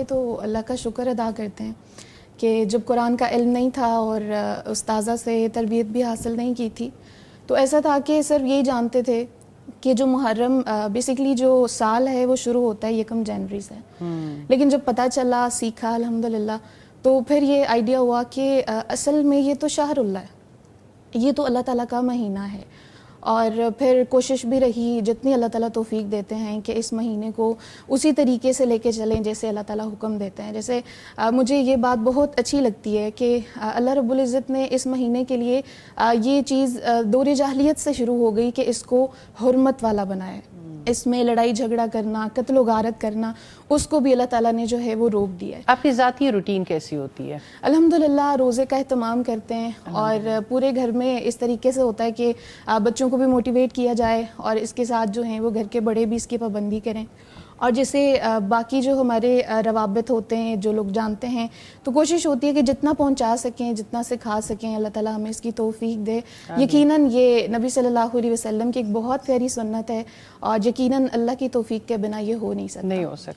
پہلے تو اللہ کا شکر ادا کرتے ہیں کہ جب قرآن کا علم نہیں تھا اور استاذہ سے تربیت بھی حاصل نہیں کی تھی تو ایسا تھا کہ صرف یہی جانتے تھے کہ جو محرم بیسکلی جو سال ہے وہ شروع ہوتا ہے 1 جنوری سے. لیکن جب پتہ چلا سیکھا الحمدللہ تو پھر یہ آئیڈیا ہوا کہ اصل میں یہ تو شہر اللہ ہے, یہ تو اللہ تعالیٰ کا مہینہ ہے. اور پھر کوشش بھی رہی جتنی اللہ تعالیٰ توفیق دیتے ہیں کہ اس مہینے کو اسی طریقے سے لے کے چلیں جیسے اللہ تعالیٰ حکم دیتے ہیں. جیسے مجھے یہ بات بہت اچھی لگتی ہے کہ اللہ رب العزت نے اس مہینے کے لیے یہ چیز دور جاہلیت سے شروع ہو گئی کہ اس کو حرمت والا بنایا ہے. اس میں لڑائی جھگڑا کرنا, قتل و غارت کرنا, اس کو بھی اللہ تعالیٰ نے جو ہے وہ روک دیا ہے. آپ کی ذاتی روٹین کیسی ہوتی ہے؟ الحمدللہ روزے کا اہتمام کرتے ہیں اور پورے گھر میں اس طریقے سے ہوتا ہے کہ بچوں کو بھی موٹیویٹ کیا جائے اور اس کے ساتھ جو ہیں وہ گھر کے بڑے بھی اس کی پابندی کریں. اور جیسے باقی جو ہمارے روابط ہوتے ہیں جو لوگ جانتے ہیں تو کوشش ہوتی ہے کہ جتنا پہنچا سکیں, جتنا سکھا سکیں, اللہ تعالیٰ ہمیں اس کی توفیق دے. یقیناً یہ نبی صلی اللہ علیہ وسلم کی ایک بہت پیاری سنت ہے اور یقیناً اللہ کی توفیق کے بنا یہ ہو نہیں سکتا.